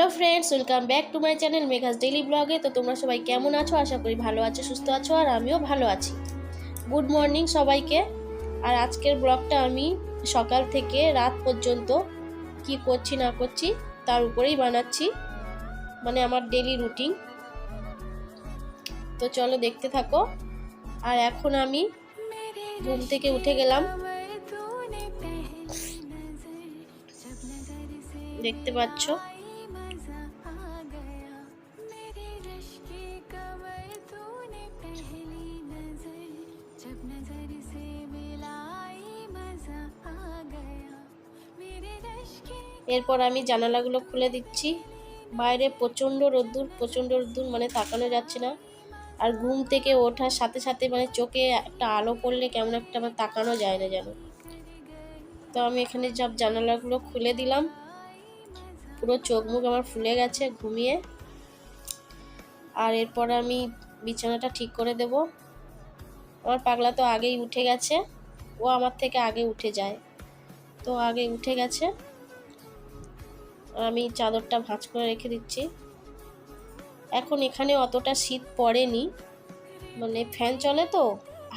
Friends welcome back to my channel Megha's daily ब्लगे। तो तुम्हारा सबाई केमन आछो, आशा करी भालो आछो, सुस्थ आछो और आमिও भालो आছি। Good morning सबाइके। और आजकेर ब्लगटा आमी सकाल थेके रात पर्यन्त कि करछि ना करछि तार उपरेई बानाচ্ছি, মানে আমার डेली रूटीन। तो चलो देखते থাকো। আর এখন আমি ঘুম থেকে উঠে গেলাম, দেখতে পাচ্ছো। এরপর আমি জানালাগুলো খুলে দিচ্ছি। বাইরে প্রচণ্ড রোদ্দুর, মানে তাকানো যাচ্ছে না। আর ঘুম থেকে ওঠার সাথে সাথে মানে চোখে একটা আলো পড়লে কেমন একটা আমার তাকানো যায় না যেন। তো আমি এখানে সব জানালাগুলো খুলে দিলাম। পুরো চোখ মুখ আমার ফুলে গেছে ঘুমিয়ে। আর এরপর আমি বিছানাটা ঠিক করে দেব। আমার পাগলা তো আগেই উঠে গেছে, ও আমার থেকে আগে উঠে যায়, তো আগে উঠে গেছে। আমি চাদরটা ভাঁজ করে রেখে দিচ্ছি। এখন এখানে অতটা শীত পড়েনি, মানে ফ্যান চলে তো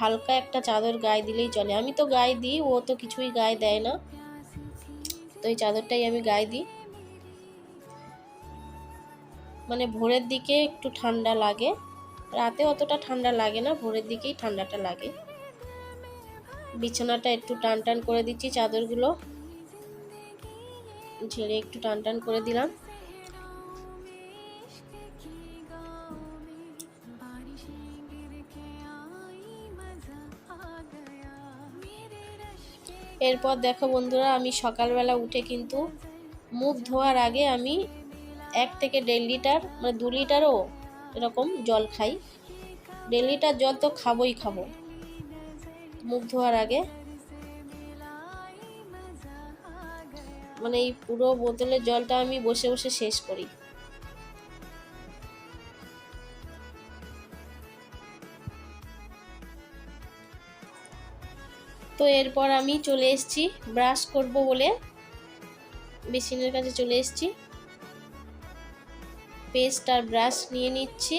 হালকা একটা চাদর গায়ে দিলেই চলে। আমি তো গায়ে দিই, ও তো কিছুই গায়ে দেয় না, তো এই চাদরটাই আমি গায়ে দিই। মানে ভোরের দিকে একটু ঠান্ডা লাগে, রাতে অতটা ঠান্ডা লাগে না, ভোরের দিকেই ঠান্ডাটা লাগে। বিছানাটা একটু টান টান করে দিচ্ছি, চাদরগুলো ঝেড়ে একটু টান টান করে দিলাম। এরপর দেখো বন্ধুরা, আমি সকালবেলা উঠে কিন্তু মুখ ধোয়ার আগে আমি 1 থেকে 1.5 লিটার মানে 2 লিটারও এরকম জল খাই। 1.5 লিটার জল তো খাবোই খাবো মুখ ধোয়ার আগে। মানে এই পুরো বোতলের জলটা আমি বসে বসে শেষ করি। তো এরপর আমি চলে এসেছি ব্রাশ করব বলে বেসিনের কাছে চলে এসেছি। পেস্ট আর ব্রাশ নিয়ে নিচ্ছি।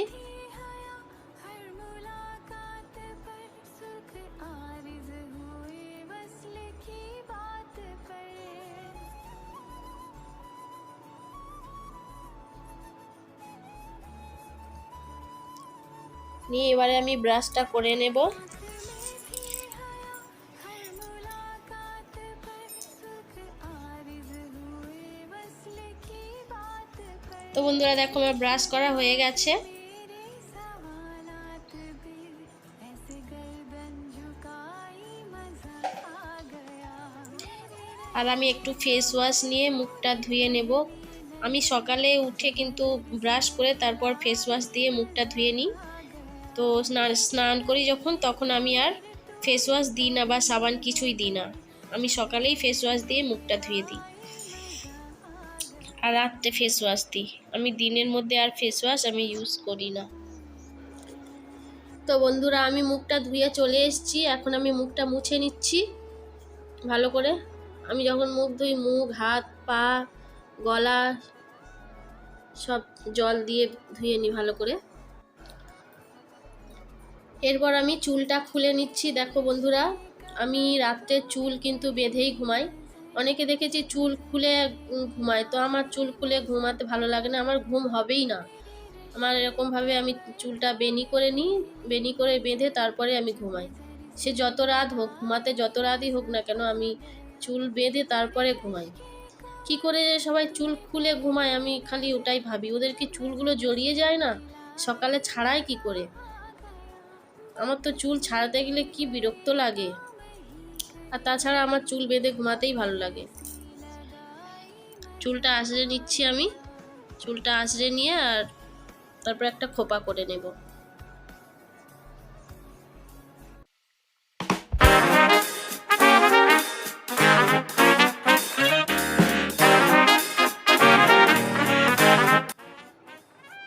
নিয়ে এবারে আমি ব্রাশটা করে নেব। তো বন্ধুরা দেখো, আমার ব্রাশ করা হয়ে গেছে। আর আমি একটু ফেস ওয়াশ নিয়ে মুখটা ধুয়ে নেব। আমি সকালে উঠে কিন্তু ব্রাশ করে তারপর ফেস ওয়াশ দিয়ে মুখটা ধুয়ে নিই। তো স্নান করি যখন, তখন আমি আর ফেস ওয়াশ দিই না বা সাবান কিছুই দিই না। আমি সকালেই ফেস ওয়াশ দিয়ে মুখটা ধুয়ে দিই আর রাত্রে ফেস ওয়াশ দিই। আমি দিনের মধ্যে আর ফেস ওয়াশ আমি ইউজ করি না। তো বন্ধুরা, আমি মুখটা ধুয়ে চলে এসেছি। এখন আমি মুখটা মুছে নিচ্ছি ভালো করে। আমি যখন মুখ ধুই, মুখ হাত পা গলা সব জল দিয়ে ধুয়ে নিই ভালো করে। এরপর আমি চুলটা খুলে নিচ্ছি। দেখো বন্ধুরা, আমি রাত্রে চুল কিন্তু বেঁধেই ঘুমাই। অনেকে দেখেছি চুল খুলে ঘুমায়, তো আমার চুল খুলে ঘুমাতে ভালো লাগে না, আমার ঘুম হবেই না। আমার এরকমভাবে আমি চুলটা বেনি করে নিই, বেনি করে বেঁধে তারপরে আমি ঘুমাই। সে যত রাত হোক, ঘুমাতে যত রাতই হোক না কেন, আমি চুল বেঁধে তারপরে ঘুমাই। কি করে সবাই চুল খুলে ঘুমায়, আমি খালি ওটাই ভাবি। ওদের কি চুলগুলো জড়িয়ে যায় না, সকালে ছাড়ায় কি করে? আমার তো চুল ছাড়াতে গেলে কি বিরক্ত লাগে। আর তাছাড়া আমার চুল বেঁধে ঘুমাতেই ভালো লাগে। চুলটা আঁচড়ে নিচ্ছি আমি। চুলটা আঁচড়ে নিয়ে আর তারপর একটা খোপা করে নেব।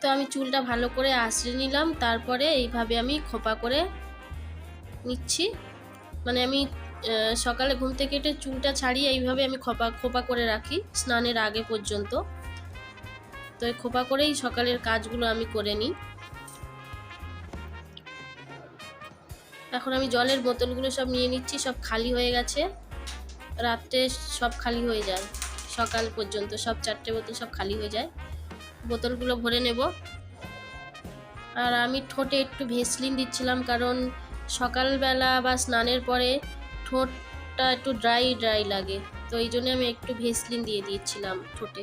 তো আমি চুলটা ভালো করে আঁচড়ে নিলাম, তারপরে এইভাবে আমি খোপা করে নিচ্ছি। মানে আমি সকালে ঘুম থেকে উঠে চুলটা ছাড়িয়ে এইভাবে আমি খোপা করে রাখি স্নানের আগে পর্যন্ত। তো এই খোপা করেই সকালের কাজগুলো আমি করে নিই। এখন আমি জলের বোতলগুলো সব নিয়ে নিচ্ছি, সব খালি হয়ে গেছে, রাত্রে সব খালি হয়ে যায়, সকাল পর্যন্ত সব 4টে বোতল সব খালি হয়ে যায়। বোতলগুলো ভরে নেব। আর আমি ঠোঁটে একটু ভেসলিন দিচ্ছিলাম, কারণ সকালবেলা বা স্নানের পরে ঠোঁটটা একটু ড্রাই ড্রাই লাগে, তো এই জন্য আমি একটু ভেসলিন দিয়ে দিয়েছিলাম ঠোঁটে।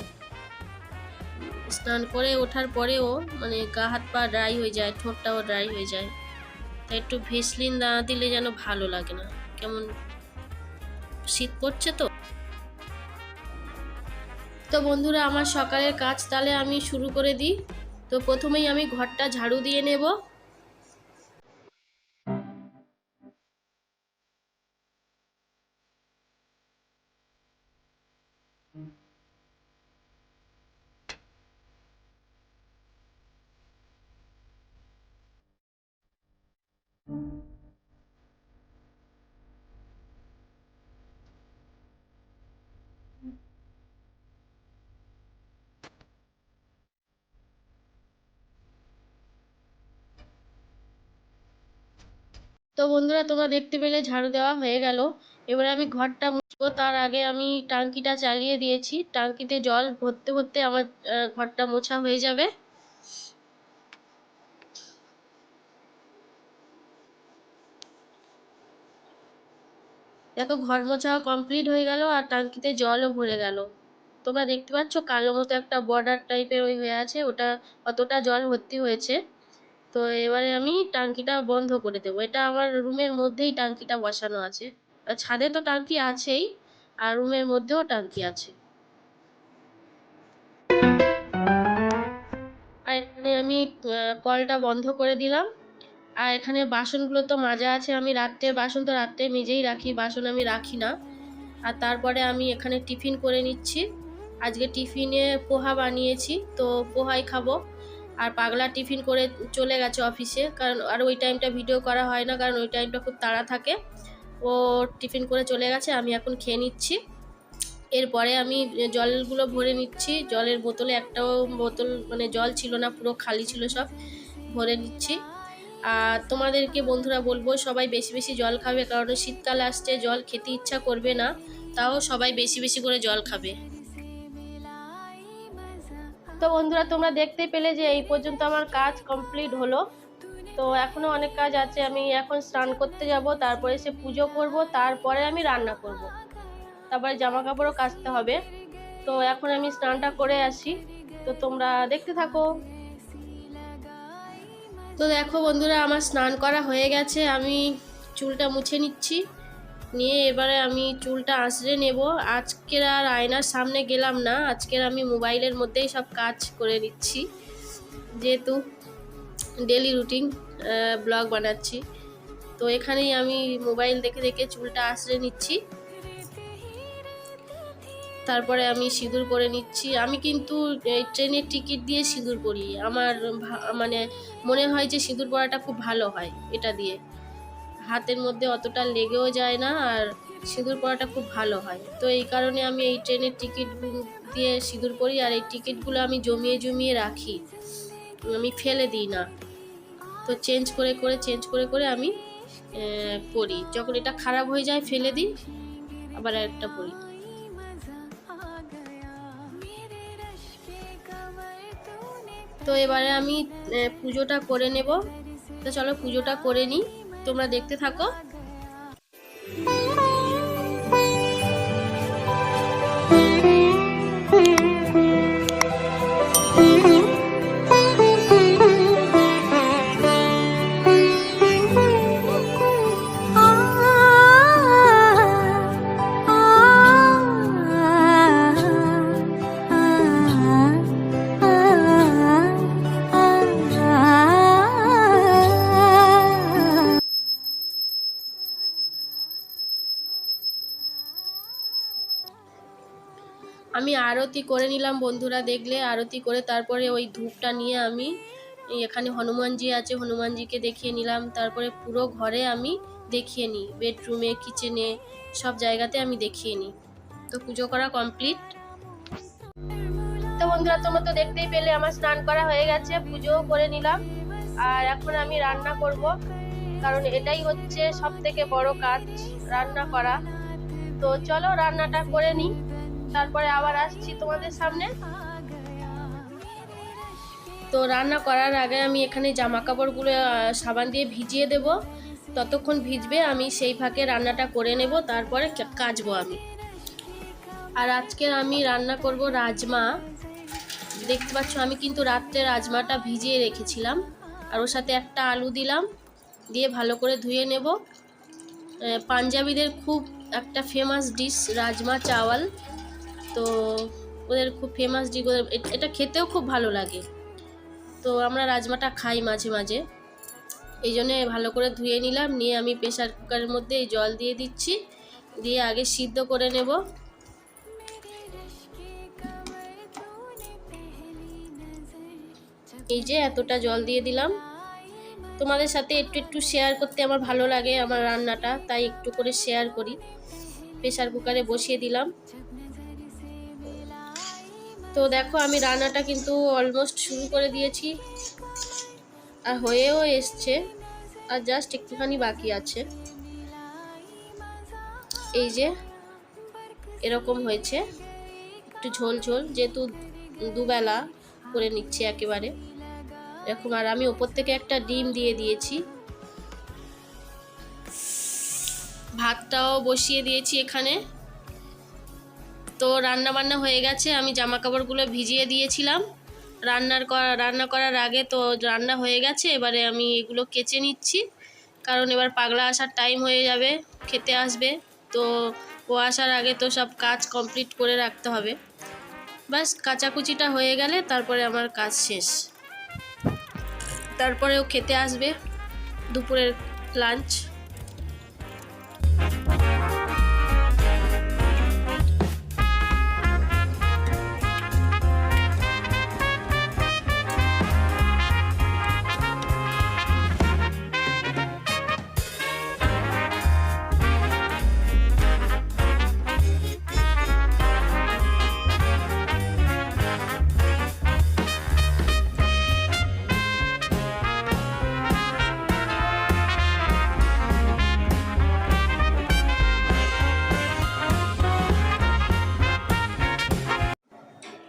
স্নান করে ওঠার পরেও মানে গা হাত পা ড্রাই হয়ে যায়, ঠোঁটটাও ড্রাই হয়ে যায়, তাই একটু ভেসলিন না দিলে যেন ভালো লাগে না, কেমন শীত পড়ছে তো। তো বন্ধুরা, আমার সকালের কাজ তাহলে আমি শুরু করে দিই। তো প্রথমেই আমি ঘরটা ঝাড়ু দিয়ে নেব। তো বন্ধুরা, তোমরা দেখতে পেলে ঝাড়ু দেওয়া হয়ে গেল। এবারে আমি ঘরটা মুছবো, তার আগে আমি টাঙ্কিটা চালিয়ে দিয়েছি, টাঙ্কিতে জল ভরতে ভরতে আমার ঘরটা মোছা হয়ে যাবে। দেখো, ঘর মোছা কমপ্লিট হয়ে গেল আর টাঙ্কিতে জলও ভরে গেল। তোমরা দেখতে পাচ্ছ কালো মতো একটা বর্ডার টাইপের ওই হয়ে আছে, ওটা অতটা জল ভর্তি হয়েছে। তো এবারে আমি টাঙ্কিটা বন্ধ করে দেবো। এটা আমার রুমের মধ্যেই টাঙ্কিটা বসানো আছে, আর ছাদে তো টাঙ্কি আছেই, আর রুমের মধ্যেও টাঙ্কি আছে। আর এখানে আমি কলটা বন্ধ করে দিলাম। আর এখানে বাসনগুলো তো মাজা আছে, আমি রাত্রের বাসন তো রাত্রে মেজেই রাখি, বাসন আমি রাখি না। আর তারপরে আমি এখানে টিফিন করে নিচ্ছি। আজকে টিফিনে পোহা বানিয়েছি, তো পোহাই খাবো। আর পাগলা টিফিন করে চলে গেছে অফিসে, কারণ আর ওই টাইমটা ভিডিও করা হয় না, কারণ ওই টাইমটা খুব তাড়া থাকে। ও টিফিন করে চলে গেছে, আমি এখন খেয়ে নিচ্ছি। এরপরে আমি জলগুলো ভরে নিচ্ছি, জলের বোতলে একটাও বোতল মানে জল ছিল না, পুরো খালি ছিল, সব ভরে নিচ্ছি। আর তোমাদেরকে বন্ধুরা বলবো, সবাই বেশি বেশি জল খাবে, কারণ শীতকাল আসছে, জল খেতে ইচ্ছা করবে না, তাও সবাই বেশি বেশি করে জল খাবে। তো বন্ধুরা, তোমরা দেখতে পেলে যে এই পর্যন্ত আমার কাজ কমপ্লিট হলো। তো এখনো অনেক কাজ আছে, আমি এখন স্নান করতে যাব, তারপরে সে পুজো করব, তারপরে আমি রান্না করব, তারপরে জামা কাপড়ও কাচতে হবে। তো এখন আমি স্নানটা করে আসি, তো তোমরা দেখতে থাকো। তো দেখো বন্ধুরা, আমার স্নান করা হয়ে গেছে, আমি চুলটা মুছে নিচ্ছি, নিয়ে এবারে আমি চুলটা আঁচড়ে নেব। আজকের আর আয়নার সামনে গেলাম না, আজকের আমি মোবাইলের মধ্যেই সব কাজ করে নিচ্ছি, যেহেতু ডেলি রুটিন ব্লগ বানাচ্ছি। তো এখানেই আমি মোবাইল দেখে দেখে চুলটা আঁচড়ে নিচ্ছি। তারপরে আমি সিঁদুর পরে নিচ্ছি। আমি কিন্তু ট্রেনের টিকিট দিয়ে সিঁদুর পরি, আমার মানে মনে হয় যে সিঁদুর পরাটা খুব ভালো হয়, এটা দিয়ে হাতের মধ্যে অতটা লেগেও যায় না, আর সিঁদুর পরাটা খুব ভালো হয়। তো এই কারণে আমি এই ট্রেনের টিকিট দিয়ে সিঁদুর পরি, আর এই টিকিটগুলো আমি জমিয়ে জমিয়ে রাখি, আমি ফেলে দিই না। তো চেঞ্জ করে করে আমি পরি, যখন এটা খারাপ হয়ে যায় ফেলে দিই, আবার একটা পরি। তো এবারে আমি পুজোটা করে নেব। তো চলো পুজোটা করে নিই, তোমরা দেখতে থাকো। আমি আরতি করে নিলাম বন্ধুরা, দেখলে আরতি করে তারপরে ওই ধূপটা নিয়ে আমি এখানে হনুমানজি আছে, হনুমানজিকে দেখিয়ে নিলাম। তারপরে পুরো ঘরে আমি দেখিয়ে নিই, বেডরুমে, কিচেনে, সব জায়গাতে আমি দেখিয়ে নিই। তো পুজো করা কমপ্লিট। তো বন্ধুরা, তোমরা তো দেখতেই পেলে আমার স্নান করা হয়ে গেছে, পুজোও করে নিলাম। আর এখন আমি রান্না করব, কারণ এটাই হচ্ছে সব থেকে বড় কাজ, রান্না করা। তো চলো রান্নাটা করে নিই, তারপরে আবার আসছি তোমাদের সামনে। তো রান্না করার আগে আমি এখানে জামা কাপড়গুলো সাবান দিয়ে ভিজিয়ে দেব, ততক্ষণ ভিজবে, আমি সেই ফাঁকে রান্নাটা করে নেব, তারপরে কাচবো আমি। আর আজকে আমি রান্না করব রাজমা। দেখতে পাচ্ছ আমি কিন্তু রাত্রে রাজমাটা ভিজিয়ে রেখেছিলাম, আর ওর সাথে একটা আলু দিলাম, দিয়ে ভালো করে ধুয়ে নেব। পাঞ্জাবিদের খুব একটা ফেমাস ডিশ রাজমা চাওয়াল, তো ওদের খুব ফেমাস ডিশ, এটা খেতেও খুব ভালো লাগে। তো আমরা রাজমাটা খাই মাঝে মাঝে, এই জন্যে ভালো করে ধুয়ে নিলাম। নিয়ে আমি প্রেসার কুকারের মধ্যে এই জল দিয়ে দিচ্ছি, দিয়ে আগে সিদ্ধ করে নেব। এই যে এতটা জল দিয়ে দিলাম। তোমাদের সাথে একটু একটু শেয়ার করতে আমার ভালো লাগে আমার রান্নাটা, তাই একটু করে শেয়ার করি। প্রেসার কুকারে বসিয়ে দিলাম। তো দেখো আমি রান্নাটা কিন্তু অলমোস্ট শুরু করে দিয়েছি, আর হয়েও এসছে, আর জাস্ট একটুখানি বাকি আছে। এই যে এরকম হয়েছে, একটু ঝোল ঝোল, যেহেতু দুবেলা করে নিচ্ছি একেবারে এরকম। আর আমি ওপর থেকে একটা ডিম দিয়ে দিয়েছি। ভাতটাও বসিয়ে দিয়েছি এখানে। তো রান্না বান্না হয়ে গেছে, আমি জামা কাপড়গুলো ভিজিয়ে দিয়েছিলাম রান্না করার আগে। তো রান্না হয়ে গেছে, এবারে আমি এগুলো কেচে নিচ্ছি, কারণ এবার পাগলা আসার টাইম হয়ে যাবে, খেতে আসবে। তো ও আসার আগে তো সব কাজ কমপ্লিট করে রাখতে হবে। বাস কাচাকুচিটা হয়ে গেলে তারপরে আমার কাজ শেষ। তারপরে ও খেতে আসবে, দুপুরের লাঞ্চ।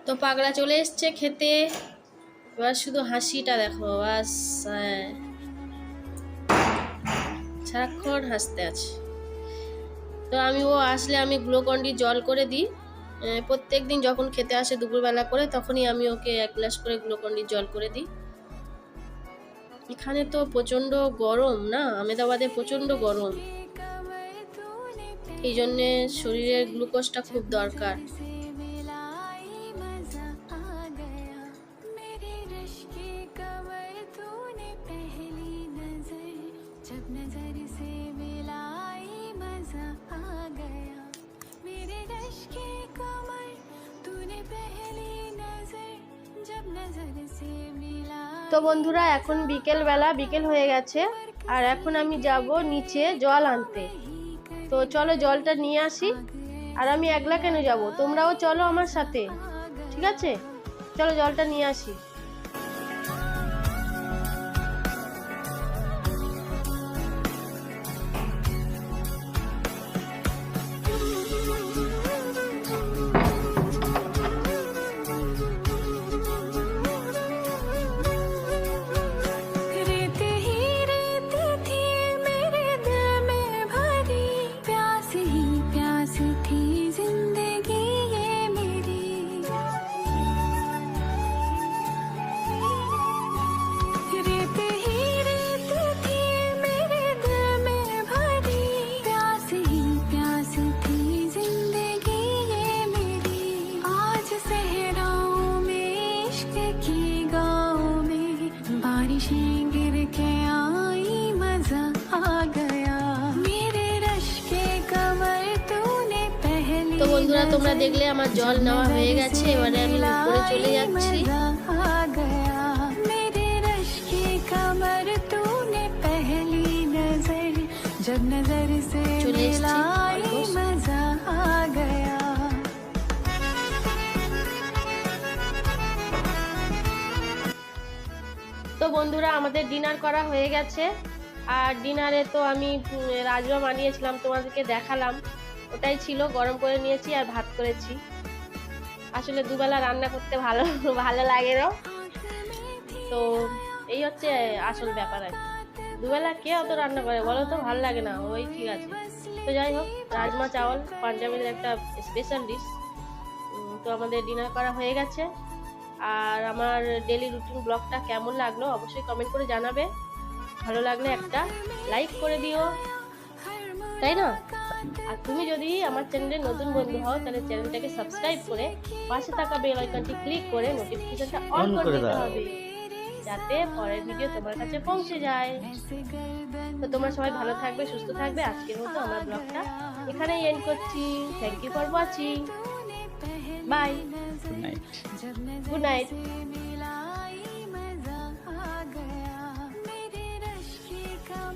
তো পাগলা চলে এসছে খেতে, এবার শুধু হাসিটা দেখো, বাস সারাক্ষণ হাসতে আছে। তো ও আসলে আমি গ্লুকন্ডি জল করে দিই, প্রত্যেক দিন যখন খেতে আসে দুপুরবেলা করে, তখনই আমি ওকে 1 গ্লাস করে গ্লুকন্ডি জল করে দিই। এখানে তো প্রচণ্ড গরম না, আহমেদাবাদে প্রচণ্ড গরম, এই জন্যে শরীরের গ্লুকোজটা খুব দরকার। তো বন্ধুরা এখন বিকেল হয়ে গেছে, আর এখন আমি যাব নিচে জল আনতে। তো চলো জলটা নিয়ে আসি। আর আমি একলা কেন যাব, তোমরাও চলো আমার সাথে, ঠিক আছে? চলো জলটা নিয়ে আসি। তো বন্ধুরা তোমরা দেখলে আমার জল নেওয়া হয়ে গেছে, এবারে আমি উপরে চলে যাচ্ছি। চলে এসেছি। বন্ধুরা আমাদের ডিনার করা হয়ে গেছে। আর ডিনারে তো আমি রাজমা বানিয়েছিলাম, তোমাদেরকে দেখালাম, ওটাই ছিল, গরম করে নিয়েছি আর ভাত করেছি। আসলে দুবেলা রান্না করতে ভালো ভালো লাগে না, তো এই হচ্ছে আসল ব্যাপার আর কি। দুবেলা কে অত রান্না করে বলো তো, ভালো লাগে না, ওই ঠিক আছে। তো যাই হোক, রাজমা চাওয়াল পাঞ্জাবিদের একটা স্পেশাল ডিশ। তো আমাদের ডিনার করা হয়ে গেছে। আর আমার ডেলি রুটিন ব্লগটা কেমন লাগলো অবশ্যই কমেন্ট করে জানাবে। ভালো লাগলে একটা লাইক করে দিও, তাই না? আর তুমি যদি আমার চ্যানেলে নতুন বন্ধু হও তাহলে চ্যানেলটাকে সাবস্ক্রাইব করে পাশে থাকা বেল আইকনটি ক্লিক করে নোটিফিকেশনটা অন করে দিতে হবে, যাতে পরের ভিডিও তোমার কাছে পৌঁছে যায়। তো তোমরা সবাই ভালো থাকবে, সুস্থ থাকবে। আজকের মতো আমার ব্লগটা এখানেই এন্ড করছি। Thank you for watching. Bye, good night.